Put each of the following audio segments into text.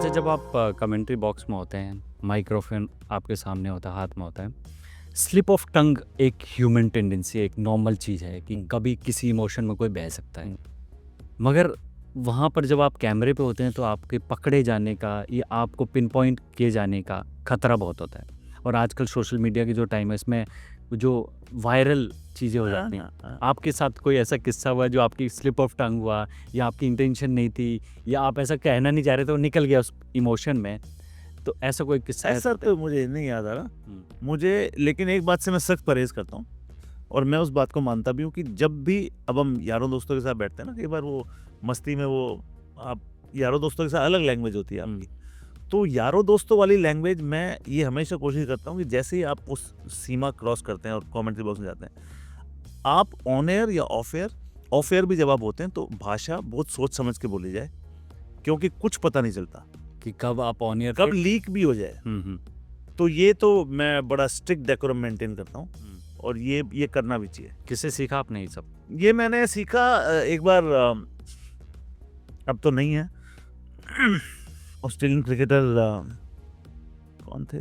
अच्छा, जब आप कमेंट्री बॉक्स में होते हैं, माइक्रोफ़ोन आपके सामने होता है, हाथ में होता है, स्लिप ऑफ टंग एक ह्यूमन टेंडेंसी है, एक नॉर्मल चीज़ है कि हुँ। कभी किसी इमोशन में कोई बह सकता है। हुँ। मगर वहाँ पर जब आप कैमरे पे होते हैं तो आपके पकड़े जाने का या आपको पिन पॉइंट किए जाने का खतरा बहुत होता है। और आजकल सोशल मीडिया की जो टाइम है, इसमें जो वायरल चीज़ें हो हाँ, जाती हैं। हाँ, हाँ। आपके साथ कोई ऐसा किस्सा हुआ जो आपकी स्लिप ऑफ टंग हुआ, या आपकी इंटेंशन नहीं थी, या आप ऐसा कहना नहीं चाह रहे थे, वो निकल गया उस इमोशन में? तो ऐसा कोई किस्सा है ऐसा तो? तो मुझे नहीं याद आ रहा। हुँ। मुझे लेकिन एक बात से मैं सख्त परहेज़ करता हूँ और मैं उस बात को मानता भी हूँ कि जब भी अब हम यारों दोस्तों के साथ बैठते हैं ना, कई बार वो मस्ती में वो आप यारों दोस्तों के साथ अलग लैंग्वेज होती है हुँ। आपकी। तो यारों दोस्तों वाली लैंग्वेज मैं ये हमेशा कोशिश करता हूँ कि जैसे ही आप उस सीमा क्रॉस करते हैं और कमेंट्री बॉक्स में जाते हैं, आप ऑन एयर या ऑफ एयर भी जब आप होते हैं तो भाषा बहुत सोच समझ के बोली जाए, क्योंकि कुछ पता नहीं चलता, कि कब आप ऑन एयर कब थे? लीक भी हो जाए। हुँ, हुँ। तो ये तो मैं बड़ा स्ट्रिक्ट डेकोरम मेंटेन करता हूँ हुँ। और ये करना भी चाहिए। किससे सीखा आपने ये सब? ये मैंने सीखा एक बार अब तो नहीं है। ऑस्ट्रेलियन क्रिकेटर कौन थे?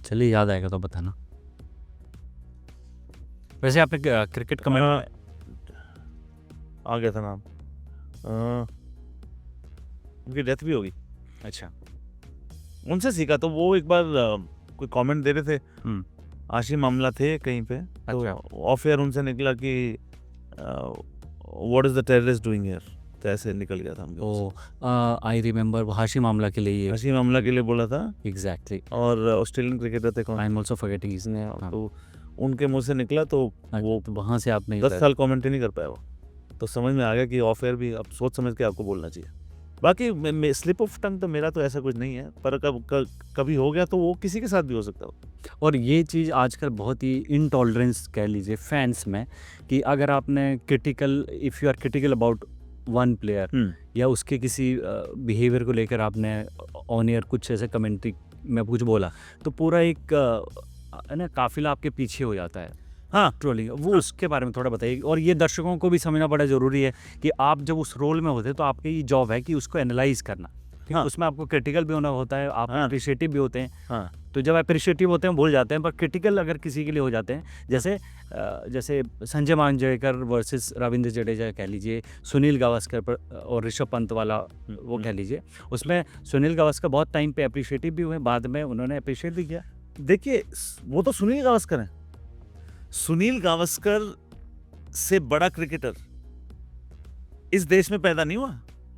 चलिए, याद आएगा तो बताना। वैसे आपने क्रिकेट कमेंट आ गया था नाम। उनकी डेथ भी होगी। अच्छा। उनसे सीखा तो वो एक बार कोई कमेंट दे रहे थे। हुँ। आशी मामला थे कहीं पे, तो अच्छा। ऑफ एयर उनसे निकला कि what is the terrorist doing here, तो ऐसे निकल गया था हमके मुंह से। ओह! आई रिमेंबर वो हाशी मामला के लिए ये। हंसी मामला के लिए बोला था एग्ज़ैक्टली। और ऑस्ट्रेलियन क्रिकेटर थे कौन? I am also forgetting his ने हाँ। तो उनके मुंह से निकला तो वो तो वहाँ से आपने 10 साल कमेंट ही नहीं कर पाया वो। तो समझ में आ गया कि ऑफ एयर भी अब सोच समझ के आपको बोलना चाहिए। बाकी स्लिप ऑफ टंग तो मेरा तो ऐसा कुछ नहीं है, पर कभी हो गया तो वो किसी के साथ भी हो सकता है। और ये चीज़ आजकल बहुत ही इनटॉलरेंस कह लीजिए फैंस में, कि अगर आपने critical, if you are critical about one player, हुँ। या उसके किसी बिहेवियर को लेकर आपने ऑन एयर कुछ ऐसे कमेंट्री में कुछ बोला, तो पूरा एक है ना, काफ़िला आपके पीछे हो जाता है हाँ, ट्रोलिंग। वो हाँ। उसके बारे में थोड़ा बताइए। और ये दर्शकों को भी समझना बड़ा ज़रूरी है कि आप जब उस रोल में होते हैं तो आपकी ये जॉब है कि उसको एनालाइज़ करना। ठीक, हाँ, उसमें आपको क्रिटिकल भी होना होता है, आप हाँ, अप्रिशिएटिव भी होते हैं। हाँ, तो जब अप्रिशिएटिव होते हैं भूल जाते हैं, पर क्रिटिकल अगर किसी के लिए हो जाते हैं, जैसे जैसे संजय मांजरेकर वर्सेस रविंद्र जडेजा कह लीजिए, सुनील गावस्कर पर और ऋषभ पंत वाला वो कह लीजिए, उसमें सुनील गावस्कर बहुत टाइम पे अप्रिशिएटिव भी हुए, बाद में उन्होंने अप्रिशिएट भी किया। देखिए वो तो सुनील गावस्कर हैं। सुनील गावस्कर से बड़ा क्रिकेटर इस देश में पैदा नहीं हुआ,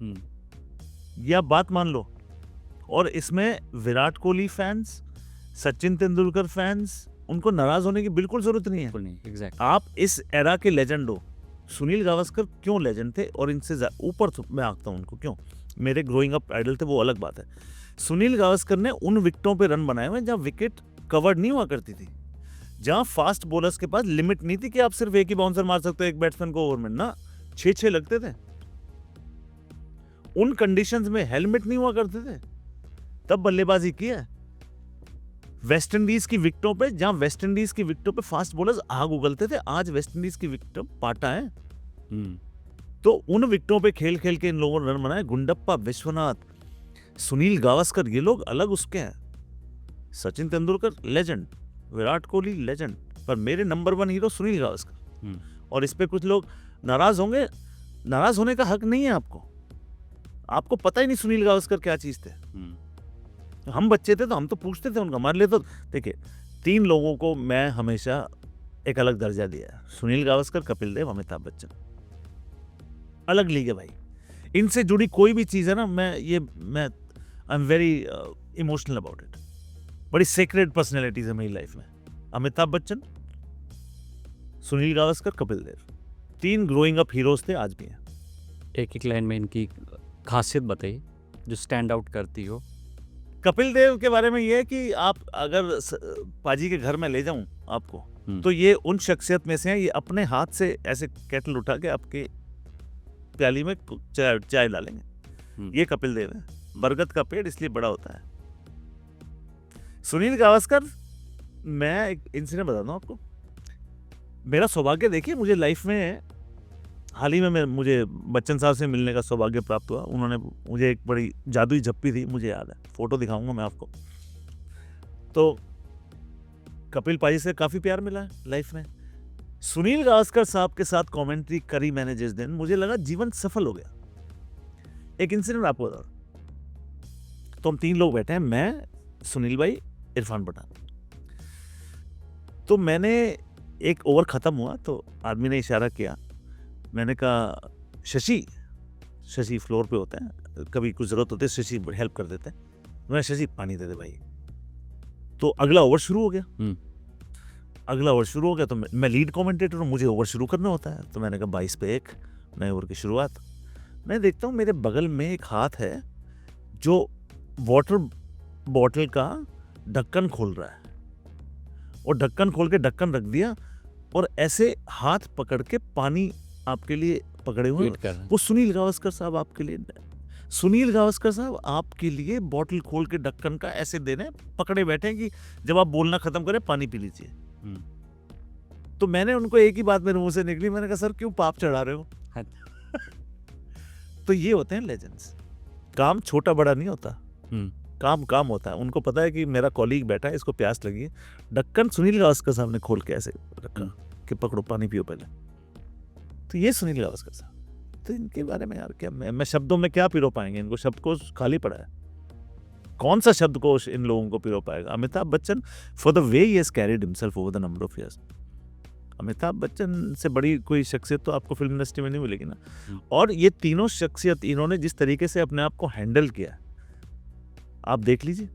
हुँ। ये आप बात मान लो। और इसमें विराट कोहली फैंस, सचिन तेंदुलकर फैंस, उनको नाराज होने की बिल्कुल जरूरत नहीं है। बिल्कुल नहीं, एग्ज़ैक्ट। आप इस एरा के लेजेंड हो। सुनील गावस्कर क्यों लेजेंड थे और इनसे ऊपर मैं आंकता हूं उनको, क्यों? मेरे ग्रोइंग अप आइडल थे, वो अलग बात है। सुनील गावस्कर ने उन विकेटों पे रन बनाए हुए जहां विकेट कवर्ड नहीं हुआ करती थी, जहां फास्ट बॉलर्स के पास लिमिट नहीं थी कि आप सिर्फ एक ही बाउंसर मार सकते हो एक बैट्समैन को ओवर में, ना 6-6 लगते थे। उन कंडीशंस में हेलमेट नहीं हुआ करते थे, तब बल्लेबाजी की है। वेस्ट इंडीज की विकेटों पे, जहां वेस्ट इंडीज की विकेटों पे फास्ट बॉलर्स आग उगलते थे, आज वेस्ट इंडीज की विकेटों पाटा है। हुँ। तो उन विकेटों पे खेल खेल के इन लोगों ने रन बनाए। गुंडप्पा, विश्वनाथ, सुनील गावस्कर, ये लोग अलग उसके हैं। सचिन तेंदुलकर लेजेंड, विराट कोहली लेजेंड, पर मेरे नंबर 1 हीरो सुनील गावस्कर। हुँ। और इस पे कुछ लोग नाराज होंगे। नाराज होने का हक नहीं है आपको। आपको पता ही नहीं सुनील गावस्कर क्या चीज थे। हुँ। हम बच्चे थे तो हम तो पूछते थे उनका। हमारे लिए तो देखिए, 3 लोगों को मैं हमेशा एक अलग दर्जा दिया है। सुनील गावस्कर, कपिल देव, अमिताभ बच्चन। अलग लीग है भाई। इनसे जुड़ी कोई भी चीज है ना, मैं I am very emotional about it. बड़ी सेक्रेड पर्सनैलिटीज है मेरी लाइफ में। Amitabh Bachchan, Sunil Gavaskar, Kapil Dev, 3 growing up heroes थे, आज भी हैं। एक-एक लाइन में इनकी खासियत बताइए, जो स्टैंड आउट करती हो। कपिल देव के बारे में ये है कि आप अगर पाजी के घर में ले जाऊं आपको, तो ये उन शख्सियत में से हैं, ये अपने हाथ से ऐसे केटल उठा के आपके प्याली में चाय डालेंगे। ये कपिल देव है। बरगद का पेड़ इसलिए बड़ा होता है। सुनील गावस्कर, मैं एक इंसिडेंट बताता हूं आपको। मेरा सौभाग्य देखिए, मुझे लाइफ में हाल ही में मुझे बच्चन साहब से मिलने का सौभाग्य प्राप्त हुआ। उन्होंने मुझे एक बड़ी जादुई झप्पी थी, मुझे याद है, फोटो दिखाऊंगा मैं आपको। तो कपिल पाजी से काफ़ी प्यार मिला है लाइफ में। सुनील गावस्कर साहब के साथ कमेंट्री करी मैंने जिस दिन, मुझे लगा जीवन सफल हो गया। एक इंसिडेंट आपको बता रहा। तो हम 3 लोग बैठे हैं, मैं, सुनील भाई, इरफान पठान। तो मैंने एक ओवर ख़त्म हुआ तो आदमी ने इशारा किया, मैंने कहा शशि फ्लोर पे होते हैं, कभी कुछ ज़रूरत होती है शशि हेल्प कर देते हैं। मैं, शशि पानी दे दे भाई। तो अगला ओवर शुरू हो गया। अगला ओवर शुरू हो गया तो मैं लीड कमेंटेटर हूँ, मुझे ओवर शुरू करना होता है। तो मैंने कहा 22 पे 1 नए ओवर की शुरुआत। मैं देखता हूँ मेरे बगल में एक हाथ है जो वाटर बॉटल का ढक्कन खोल रहा है, और ढक्कन खोल के ढक्कन रख दिया और ऐसे हाथ पकड़ के पानी आपके लिए पकड़े हुए। वो सुनील गावस्कर साहब आपके लिए, सुनील गावस्कर साहब आपके लिए बॉटल खोल के ढक्कन का ऐसे दे रहे, पकड़े बैठे कि जब आप बोलना खत्म करें पानी पी लीजिए। तो मैंने उनको एक ही बात मेरे मुंह से निकली, मैंने कहा सर क्यों पाप चढ़ा रहे हो? तो ये होते हैं लेजेंड्स। काम छोटा बड़ा नहीं होता, काम होता है। उनको पता है कि मेरा कॉलीग बैठा है, इसको प्यास लगी है, ढक्कन सुनील गावस्कर साहब ने खोल के ऐसे रखा कि पकड़ो पानी पियो पहले। तो ये सुनील गावस्कर साहब, तो इनके बारे में यार क्या मैं शब्दों में क्या पिरो पाएंगे? इनको शब्दकोश खाली पड़ा है, कौन सा शब्दकोश इन लोगों को पिरो पाएगा? Amitabh Bachchan, for the way he has carried himself over the number of years, Amitabh Bachchan से बड़ी कोई शख्सियत तो आपको फिल्म इंडस्ट्री में नहीं मिलेगी ना। और ये तीनों शख्सियत, इन्होंने जिस तरीके से अपने आप को हैंडल किया, आप देख लीजिए।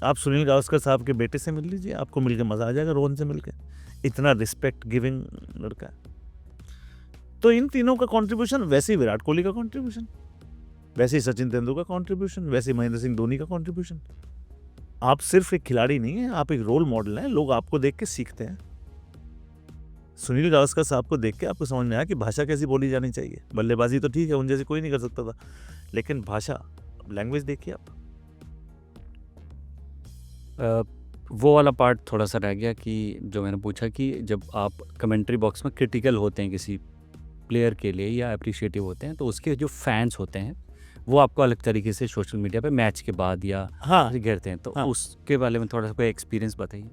आप सुनील गावस्कर साहब के बेटे से मिल लीजिए, आपको मिलकर मजा आ जाएगा। रोहन से मिलकर, इतना रिस्पेक्ट गिविंग लड़का है। तो इन तीनों का कंट्रीब्यूशन, वैसे ही विराट कोहली का कंट्रीब्यूशन, वैसे ही सचिन तेंदुलकर का कंट्रीब्यूशन, वैसे ही महेंद्र सिंह धोनी का कंट्रीब्यूशन। आप सिर्फ एक खिलाड़ी नहीं है, आप एक रोल मॉडल हैं। लोग आपको देख के सीखते हैं। सुनील गावस्कर साहब को देख के आपको समझ में आया कि भाषा कैसी बोली जानी चाहिए। बल्लेबाजी तो ठीक है, उन जैसे कोई नहीं कर सकता था, लेकिन भाषा, लैंग्वेज देखिए आप। वो वाला पार्ट थोड़ा सा रह गया कि जो मैंने पूछा कि जब आप कमेंट्री बॉक्स में क्रिटिकल होते हैं किसी प्लेयर के लिए या अप्रिशिएटिव होते हैं, तो उसके जो फैंस होते हैं वो आपको अलग तरीके से सोशल मीडिया पे मैच के बाद या घेरते हैं। तो उसके बारे में थोड़ा सा कोई एक्सपीरियंस बताइए।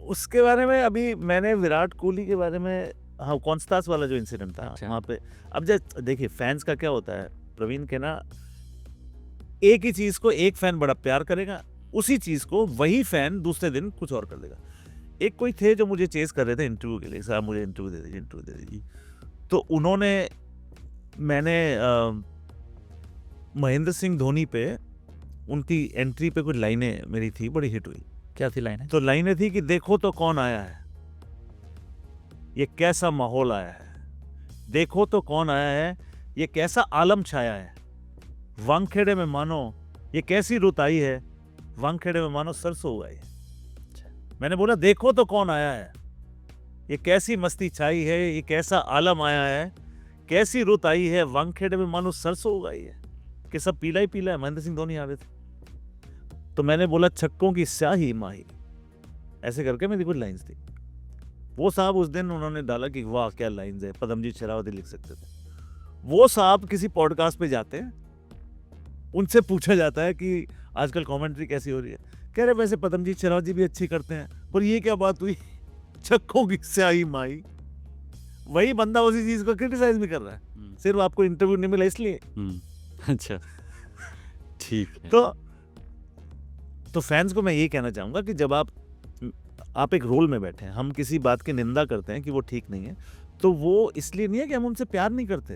उसके बारे में अभी मैंने विराट कोहली के बारे में, हाँ, कॉन्स्टास वाला जो इंसिडेंट था वहाँ पे, अब जब देखिए फैंस का क्या होता है प्रवीण के ना, एक ही चीज को एक फैन बड़ा प्यार करेगा, उसी चीज को वही फैन दूसरे दिन कुछ और कर देगा। एक कोई थे जो मुझे चेस कर रहे थे इंटरव्यू के लिए, साहब मुझे इंटरव्यू दे दीजिए। तो उन्होंने, मैंने महेंद्र सिंह धोनी पे उनकी एंट्री पे कुछ लाइनें मेरी थी, बड़ी हिट हुई। क्या थी लाइनें? तो लाइनें थी कि देखो तो कौन आया है, ये कैसा माहौल आया है, देखो तो कौन आया है, ये कैसा आलम छाया है, वानखेड़े में मानो ये कैसी रुत आई है, वानखेड़े में मानो सरसों उगाई है। मैंने बोला देखो तो कौन आया है, ये कैसी मस्ती छाई है, ये कैसा आलम आया है, कैसी रुत आई है, वानखेड़े में मानो सरसों उगाई है, कि सब पीला ही पीला है। महेंद्र सिंह धोनी आ रहे थे, तो मैंने बोला छक्कों की स्याही माही, ऐसे करके मेरी कुछ लाइंस थी। वो साहब उस दिन उन्होंने डाला कि वाह क्या लाइंस है, पदमजीत शेरावती लिख सकते थे। वो साहब किसी पॉडकास्ट पे जाते हैं, उनसे पूछा जाता है कि आजकल कमेंट्री कैसी हो रही है, कह रहे वैसे पदमजीत शेरावती भी अच्छी करते हैं, पर ये क्या बात हुई, छक्कों की स्याही माही। वही बंदा उसी चीज को क्रिटिसाइज भी कर रहा है, सिर्फ आपको इंटरव्यू नहीं मिला इसलिए। अच्छा, ठीक है। तो फैंस को मैं ये कहना चाहूंगा कि जब आप एक रोल में बैठे हैं, हम किसी बात की निंदा करते हैं कि वो ठीक नहीं है, तो वो इसलिए नहीं है कि हम उनसे प्यार नहीं करते,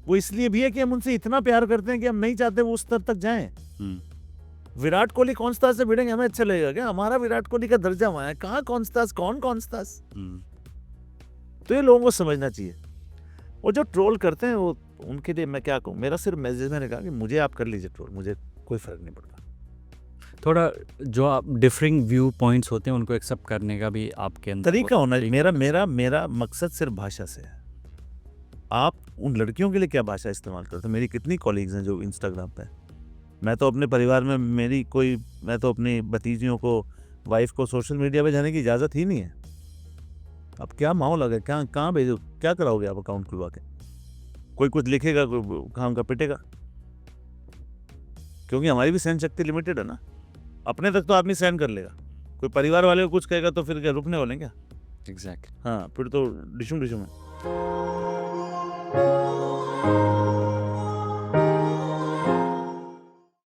वो इसलिए भी है कि हम उनसे इतना प्यार करते हैं कि हम नहीं चाहते वो उस स्तर तक जाएं। विराट कोहली कॉन्स्टास से भिड़ेंगे, हमें अच्छा लगेगा क्या? हमारा विराट कोहली का दर्जा वहां है, कहाँ कॉन्स्टास, कौन कॉन्स्टास? तो ये लोगों को समझना चाहिए। वो जो ट्रोल करते हैं वो उनके लिए मैं क्या कहूँ, मेरा सिर्फ मैसेज, मैंने कहा कि मुझे आप कर लीजिए ट्रोल, मुझे कोई फर्क नहीं पड़ता। थोड़ा जो आप डिफरिंग व्यू पॉइंट्स होते हैं उनको एक्सेप्ट करने का भी आपके अंदर तरीका होना चाहिए। मेरा मकसद सिर्फ भाषा से है। आप उन लड़कियों के लिए क्या भाषा इस्तेमाल करते हो? मेरी कितनी कॉलीग्स हैं जो इंस्टाग्राम पे, मैं तो अपने परिवार में मैं तो अपनी भतीजियों को, वाइफ को सोशल मीडिया पे जाने की इजाज़त ही नहीं है। अब क्या माहौल आ गया, क्या कहाँ भेजो, क्या कराओगे आप अकाउंट खुलवा के? कोई कुछ लिखेगा, कोई काम का पिटेगा, क्योंकि हमारी भी सहन शक्ति लिमिटेड है ना। अपने तक तो आदमी सहन कर लेगा, कोई परिवार वाले को कुछ कहेगा तो फिर क्या रुकने वाले हैं क्या? एग्जैक्टली। हाँ, फिर तो डिशुम डिशुम है।